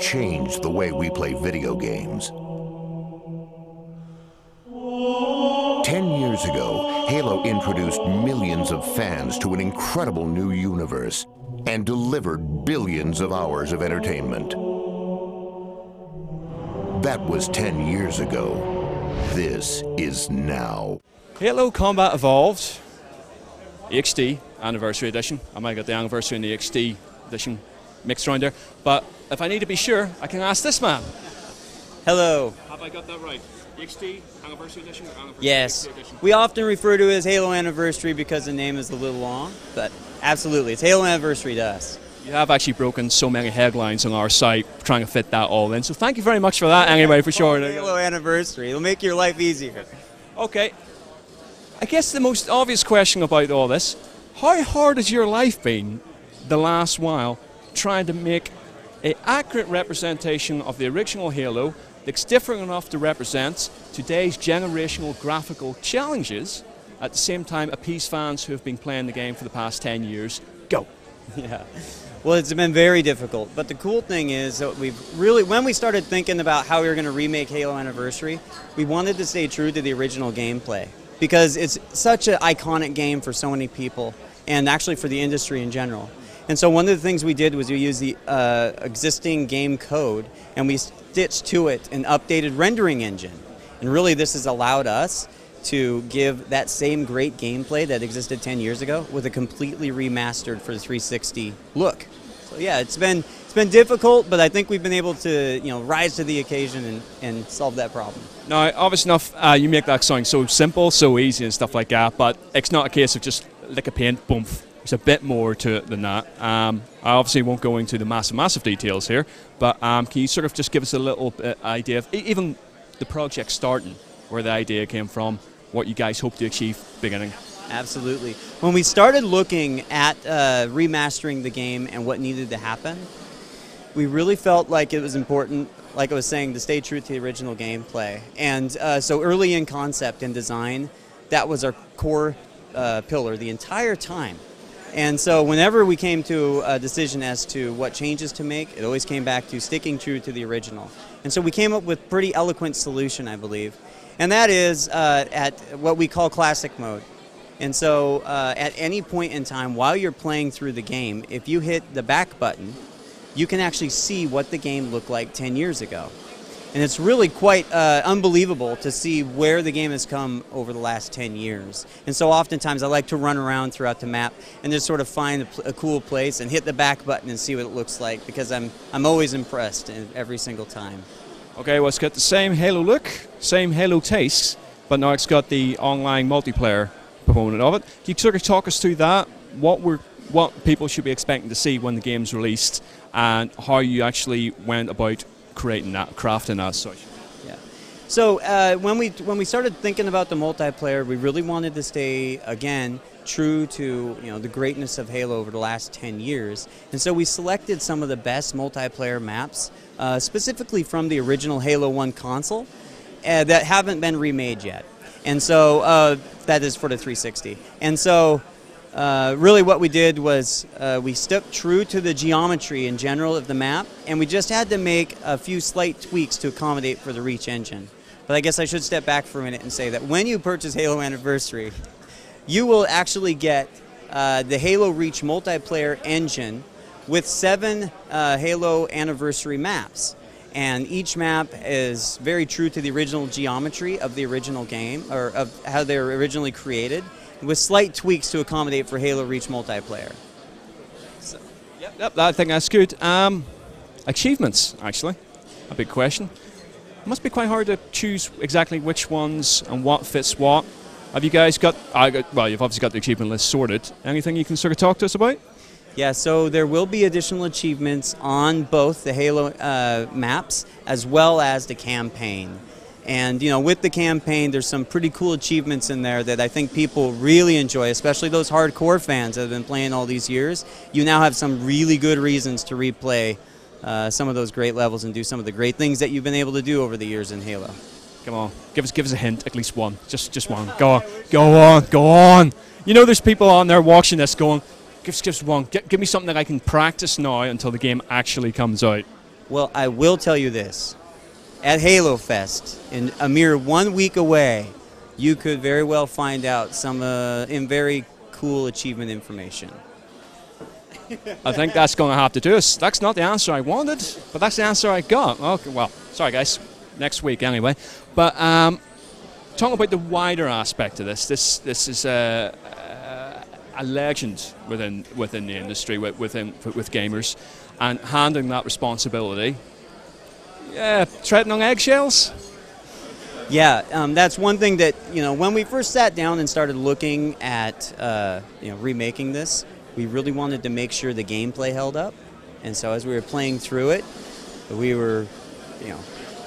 changed the way we play video games. 10 years ago, Halo introduced millions of fans to an incredible new universe and delivered billions of hours of entertainment. That was 10 years ago. This is now. Halo Combat Evolved, XD Anniversary Edition. I might get the Anniversary and the XD Edition mixed around there. But if I need to be sure, I can ask this man. Hello. Have I got that right? The XD Anniversary Edition or Anniversary Yes. XD Edition? We often refer to it as Halo Anniversary because the name is a little long, but absolutely, it's Halo Anniversary to us. You have actually broken so many headlines on our site trying to fit that all in. So thank you very much for that anyway, for sure. Halo Anniversary. It'll make your life easier. Okay. I guess the most obvious question about all this, how hard has your life been the last while trying to make an accurate representation of the original Halo that's different enough to represent today's generational graphical challenges, at the same time appease fans who have been playing the game for the past 10 years? Go. Yeah. Well, it's been very difficult, but the cool thing is that when we started thinking about how we were going to remake Halo Anniversary, we wanted to stay true to the original gameplay because it's such an iconic game for so many people and actually for the industry in general. And so one of the things we did was we used the existing game code and we stitched to it an updated rendering engine. And really this has allowed us to give that same great gameplay that existed 10 years ago with a completely remastered for the 360 look. So yeah, it's been difficult, but I think we've been able to rise to the occasion and solve that problem. Now, obviously enough, you make that sound so simple, so easy and stuff like that, but it's not a case of just lick a paint, boom. There's a bit more to it than that. I obviously won't go into the massive details here, but can you sort of just give us a little idea of even the project starting, where the idea came from, what you guys hope to achieve beginning? Absolutely. When we started looking at remastering the game and what needed to happen, we really felt like it was important, like I was saying, to stay true to the original gameplay. And so early in concept and design, that was our core pillar the entire time. And so whenever we came to a decision as to what changes to make, it always came back to sticking true to the original. And so we came up with a pretty eloquent solution, I believe. And that is at what we call classic mode. And so at any point in time while you're playing through the game, if you hit the back button, you can actually see what the game looked like 10 years ago. And it's really quite unbelievable to see where the game has come over the last 10 years. And so oftentimes I like to run around throughout the map and just sort of find a cool place and hit the back button and see what it looks like, because I'm always impressed every single time. Okay, well, it's got the same Halo look, same Halo tastes, but now it's got the online multiplayer component of it. Can you sort of talk us through that, what people should be expecting to see when the game's released, and how you actually went about creating that, crafting that as such? Yeah. So when we started thinking about the multiplayer, we really wanted to stay, again, true to the greatness of Halo over the last 10 years. And so we selected some of the best multiplayer maps, specifically from the original Halo 1 console, that haven't been remade yet. And so that is for the 360. And so really what we did was we stuck true to the geometry in general of the map, and we just had to make a few slight tweaks to accommodate for the Reach engine. But I guess I should step back for a minute and say that when you purchase Halo Anniversary, you will actually get the Halo Reach multiplayer engine with 7 Halo Anniversary maps. And each map is very true to the original geometry of the original game, or of how they were originally created, with slight tweaks to accommodate for Halo Reach multiplayer. So. Yep, I think that's good. Achievements, actually, a big question. It must be quite hard to choose exactly which ones and what fits what. Have you guys got, well, you've obviously got the achievement list sorted. Anything you can sort of talk to us about? Yeah, so there will be additional achievements on both the Halo maps as well as the campaign. And with the campaign, there's some pretty cool achievements in there that I think people really enjoy, especially those hardcore fans that have been playing all these years. You now have some really good reasons to replay some of those great levels and do some of the great things that you've been able to do over the years in Halo. Come on, give us a hint, at least one, just one. Go on. There's people on there watching this going, give us one. Give me something that I can practice now until the game actually comes out. Well, I will tell you this. At Halo Fest, in a mere 1 week away, you could very well find out some very cool achievement information. I think that's going to have to do us. That's not the answer I wanted, but that's the answer I got. Okay, well, sorry guys, next week anyway. But talking about the wider aspect of this is a legend within the industry, with gamers, and handling that responsibility. Yeah, treading on eggshells. Yeah, that's one thing that, when we first sat down and started looking at remaking this, we really wanted to make sure the gameplay held up. And so as we were playing through it, we were,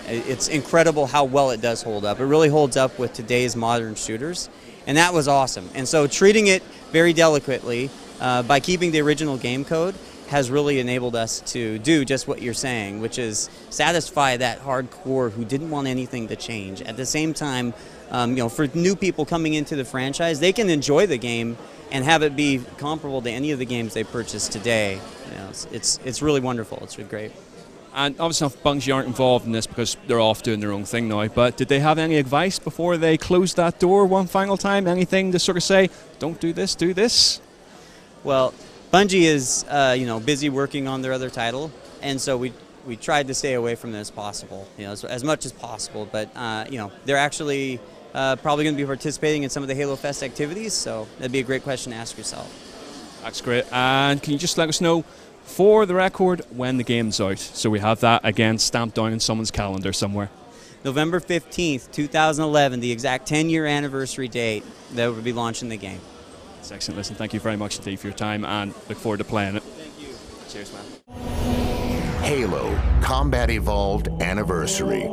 it's incredible how well it does hold up. It really holds up with today's modern shooters, and that was awesome. And so treating it very delicately by keeping the original game code has really enabled us to do just what you're saying, which is satisfy that hardcore who didn't want anything to change. At the same time, for new people coming into the franchise, they can enjoy the game and have it be comparable to any of the games they purchased today. It's really wonderful. It's really great. And obviously Bungie aren't involved in this because they're off doing their own thing now, but did they have any advice before they closed that door one final time? Anything to sort of say, don't do this, do this? Well, Bungie is busy working on their other title, and so we tried to stay away from it as possible, as much as possible. But they're actually probably going to be participating in some of the Halo Fest activities, so that'd be a great question to ask yourself. That's great. And can you just let us know, for the record, when the game's out, so we have that again stamped down in someone's calendar somewhere? November 15th, 2011, the exact 10-year anniversary date that we'll be launching the game. That's excellent. Listen, thank you very much indeed for your time, and look forward to playing it. Thank you. Cheers, man. Halo Combat Evolved Anniversary.